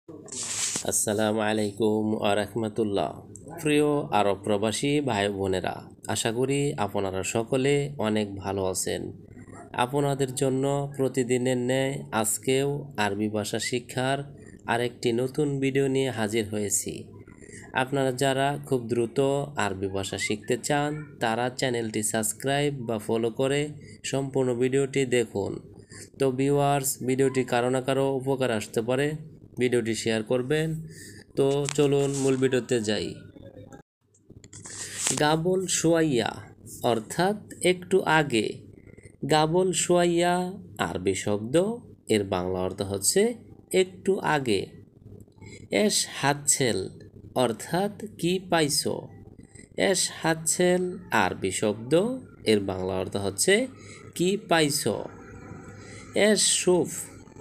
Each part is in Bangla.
আসসালামু আলাইকুম ওয়া রাহমাতুল্লাহ। প্রিয় আরব প্রবাসী ভাই বোনেরা, আশা করি আপনারা সকলে অনেক ভালো আছেন। আপনাদের জন্য প্রতিদিনের ন্যায় আজকেও আরবি ভাষা শিক্ষার আরেকটি নতুন ভিডিও নিয়ে হাজির হয়েছি। আপনারা যারা খুব দ্রুত আরবি ভাষা শিখতে চান তারা চ্যানেলটি সাবস্ক্রাইব বা ফলো করে সম্পূর্ণ ভিডিওটি দেখুন। তো ভিউয়ার্স, ভিডিওটি কারো না কারো উপকার আসতে পারে, ভিডিওটি শেয়ার করবেন। তো চলুন মূল ভিডিওতে যাই। গাবল শোয়াইয়া অর্থাৎ একটু আগে। গাবল শোয়াইয়া আরবি শব্দ, এর বাংলা অর্থ হচ্ছে একটু আগে। এস হাতছেল অর্থাৎ কি পাইছো। এস হাতছেল আরবি শব্দ, এর বাংলা অর্থ হচ্ছে কি পাইছো। এস সুফ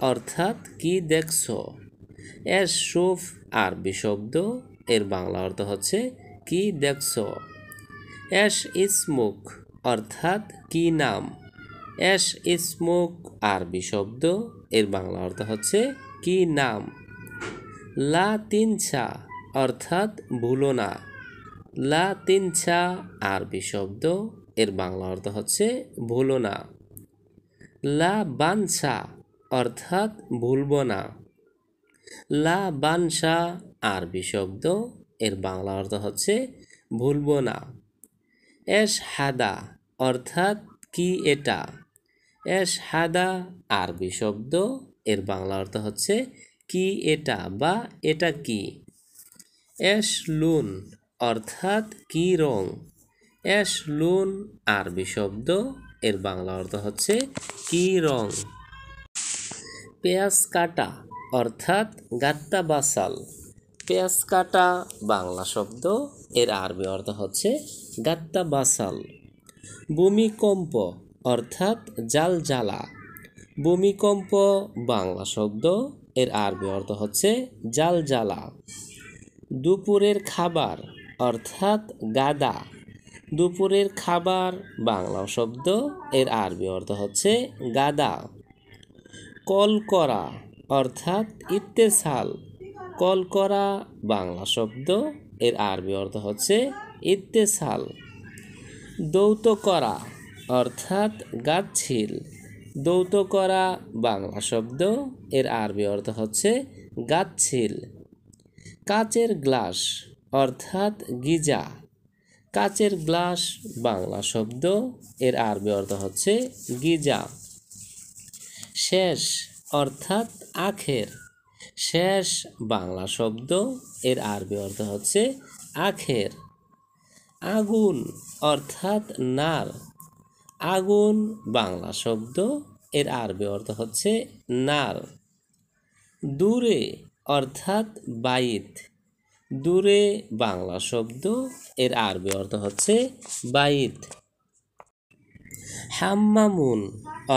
অর্থাৎ কি দেখছো। এস সুফ আরবি শব্দ, এর বাংলা অর্থ হচ্ছে কি দেখছো। এস ইসমুক অর্থাৎ কি নাম। এস ইসমুক আরবি শব্দ, এর বাংলা অর্থ হচ্ছে কি নাম। লা তিনছা অর্থাৎ ভুলো না। লা তিনছা আরবি শব্দ, এর বাংলা অর্থ হচ্ছে ভুলো না। লা বানসা অর্থাৎ ভুলবো না। লা বানসা আরবি শব্দ, এর বাংলা অর্থ হচ্ছে ভুলবো না। এস হাদা অর্থাৎ কি এটা। এস হাদা আরবি শব্দ, এর বাংলা অর্থ হচ্ছে কি এটা বা এটা কি। এস লুন অর্থাৎ কি রং। এস লুন আরবি শব্দ, এর বাংলা অর্থ হচ্ছে কি রং। পেঁয়াজ কাটা অর্থাৎ গাত্তা বাসাল। পেঁয়াজ কাটা বাংলা শব্দ, এর আরবি অর্থ হচ্ছে গাত্তা বাসাল। ভূমিকম্প অর্থাৎ জাল জ্বালা। ভূমিকম্প বাংলা শব্দ, এর আরবি অর্থ হচ্ছে জাল জ্বালা। দুপুরের খাবার অর্থাৎ গাদা। দুপুরের খাবার বাংলা শব্দ, এর আরবি অর্থ হচ্ছে গাদা। কল করা অর্থাৎ ইত্তেসাল। কল করা বাংলা শব্দ, এর আরবি অর্থ হচ্ছে ইত্তেসাল। দৌত করা অর্থাৎ গাচ্ছিল। দৌত করা বাংলা শব্দ, এর আরবি অর্থ হচ্ছে গাচ্ছিল। কাচের গ্লাস অর্থাৎ গিজা। কাচের গ্লাস বাংলা শব্দ, এর আরবি অর্থ হচ্ছে গিজা। শেষ অর্থাৎ আখের। শেষ বাংলা শব্দ, এর আরবি অর্থ হচ্ছে আখের। আগুন অর্থাৎ নার। আগুন বাংলা শব্দ, এর আরবি অর্থ হচ্ছে নার। দূরে অর্থাৎ বাইত। দূরে বাংলা শব্দ, এর আরবি অর্থ হচ্ছে বাইত। হাম্মামুন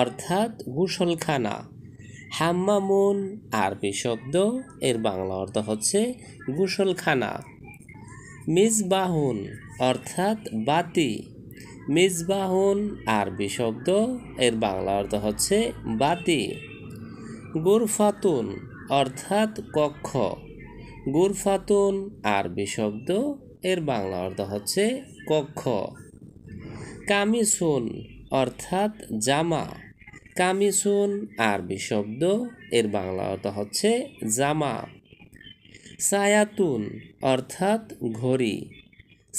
অর্থাৎ গোসলখানা। হাম্মামুন আরবি শব্দ, এর বাংলা অর্থ হচ্ছে গোসলখানা। মিসবাহুন অর্থাৎ বাতি। মিসবাহুন আরবি শব্দ, এর বাংলা অর্থ হচ্ছে বাতি। গুরফাতুন অর্থাৎ কক্ষ। গুরফাতুন আরবি শব্দ, এর বাংলা অর্থ হচ্ছে কক্ষ। কামিসুন অর্থাৎ জামা। কামিসুন আরবি শব্দ, এর বাংলা অর্থ হচ্ছে জামা। সায়াতুন অর্থাৎ ঘড়ি।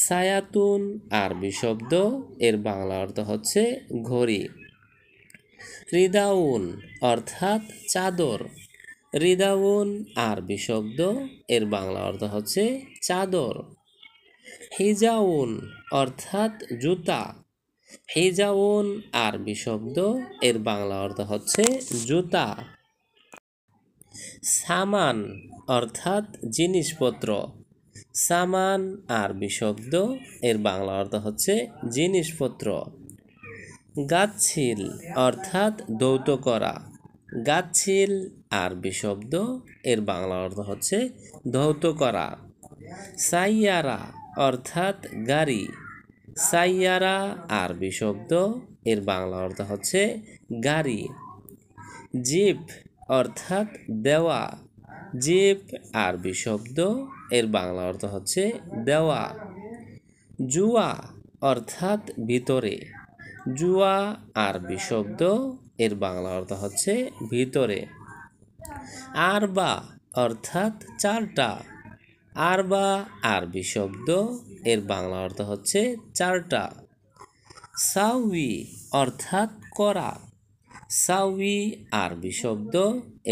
সায়াতুন আরবি শব্দ, এর বাংলা অর্থ হচ্ছে ঘড়ি। রিদাউন অর্থাৎ চাদর। রিদাউন আরবি শব্দ, এর বাংলা অর্থ হচ্ছে চাদর। হিজাউন অর্থাৎ জুতা। হিজাউন আরবি শব্দ, এর বাংলা অর্থ হচ্ছে জুতা। সামান অর্থাৎ জিনিসপত্র। সামান আরবি শব্দ, এর বাংলা অর্থ হচ্ছে জিনিসপত্র। গাচ্ছিল অর্থাৎ দৌত করা। গাচ্ছিল আরবি শব্দ, এর বাংলা অর্থ হচ্ছে ধৌত করা। সাইয়ারা অর্থাৎ গাড়ি। সাইয়ারা আরবি শব্দ, এর বাংলা অর্থ হচ্ছে গাড়ি। জিপ অর্থাৎ দেওয়া। জিপ আরবি শব্দ, এর বাংলা অর্থ হচ্ছে দেওয়া। জুয়া অর্থাৎ ভিতরে, জুয়া আরবি শব্দ, এর বাংলা অর্থ হচ্ছে ভিতরে। আরবা অর্থাৎ চারটা, আরবা আরবি শব্দ, এর বাংলা অর্থ হচ্ছে চারটা। সাউই অর্থাৎ করা, সাউই আরবি শব্দ,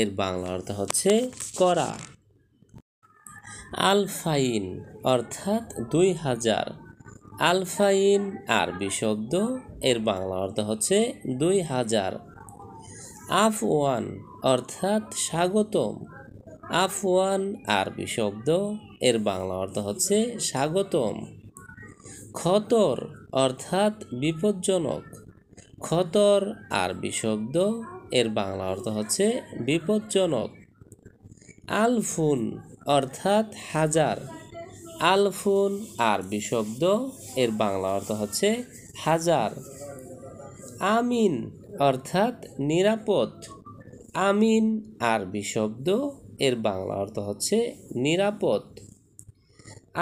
এর বাংলা অর্থ হচ্ছে করা। আলফাইন অর্থাৎ 2000, আলফাইন আরবি শব্দ, এর বাংলা অর্থ হচ্ছে 2000। আফওয়ান অর্থাৎ স্বাগতম, আফওয়ান আরবি শব্দ, এর বাংলা অর্থ হচ্ছে স্বাগতম। খতর অর্থাৎ বিপজ্জনক, খতর আরবি শব্দ, এর বাংলা অর্থ হচ্ছে বিপজ্জনক। আলফুন অর্থাৎ হাজার, আলফুন আরবি শব্দ, এর বাংলা অর্থ হচ্ছে হাজার। আমিন অর্থাৎ নিরাপদ, আমিন আরবি শব্দ, এর বাংলা অর্থ হচ্ছে নিরাপদ।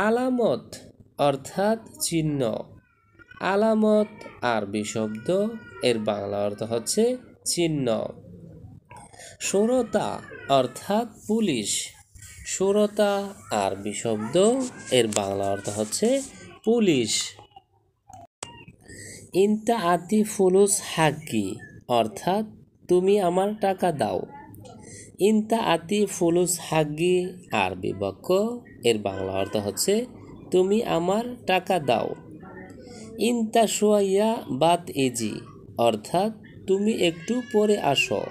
আলামত অর্থাৎ চিহ্ন, আলামত আরবি শব্দ, এর বাংলা অর্থ হচ্ছে চিহ্ন। শুরতা অর্থাৎ পুলিশ, শুরতা আরবি শব্দ, এর বাংলা অর্থ হচ্ছে পুলিশ। ইনতা আতি ফুলুস হাক্কি অর্থাৎ তুমি আমার টাকা দাও, ইনতা আতি ফুলুস হাক্কি আরবি বাক্য, এর বাংলা অর্থ হচ্ছে তুমি আমার টাকা দাও। ইনতা শুয়াইয়া বাত ইজি অর্থাৎ তুমি একটু পরে আসো,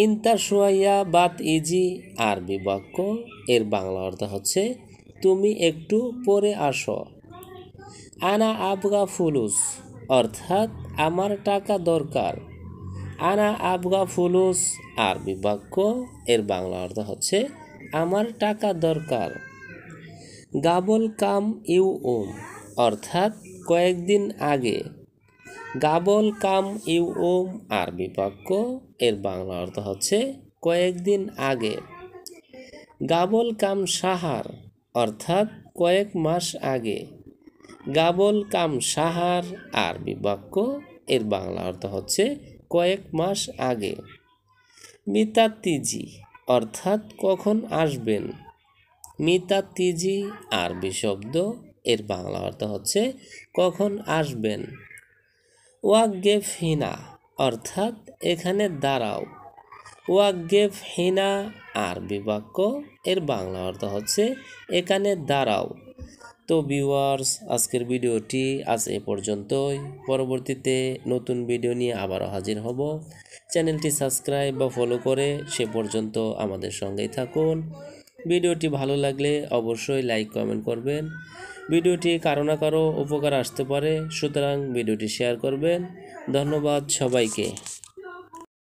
ইনতা শুয়াইয়া বাত ইজি আরবি বাক্য, এর বাংলা অর্থ হচ্ছে তুমি একটু পরে আসো। আনা আবগা ফুলুস অর্থাৎ আমার টাকা দরকার, আনা আবগা ফুলুস আরবি বাক্য, এর বাংলা অর্থ হচ্ছে আমার টাকা দরকার। গাবল কাম ইউ অর্থাৎ কয়েকদিন আগে, গাবল কাম ইউ আরবি বাক্য, এর বাংলা অর্থ হচ্ছে কয়েকদিন আগে। গাবল কাম সাহার অর্থাৎ কয়েক মাস আগে, গাবল কাম সাহার আরবি বাক্য, এর বাংলা অর্থ হচ্ছে কয়েক মাস আগে। মিতাতিজি অর্থাৎ কখন আসবেন, মিতাতিজি আরবি শব্দ, এর বাংলা অর্থ হচ্ছে কখন আসবেন। ওয়াকগেফ হিনা অর্থাৎ এখানে দাঁড়াও, ওয়াকগেফ হিনা আরবি বাক্য, এর বাংলা অর্থ হচ্ছে এখানে দাঁড়াও। তো ভিউয়ার্স, আজকের ভিডিওটি আজ এ পর্যন্তই। পরবর্তীতে নতুন ভিডিও নিয়ে আবারও হাজির হব। চ্যানেলটি সাবস্ক্রাইব বা ফলো করে সে পর্যন্ত আমাদের সঙ্গেই থাকুন। ভিডিওটি ভালো লাগলে অবশ্যই লাইক কমেন্ট করবেন। ভিডিওটি কারো না কারো উপকার আসতে পারে, সুতরাং ভিডিওটি শেয়ার করবেন। ধন্যবাদ সবাইকে।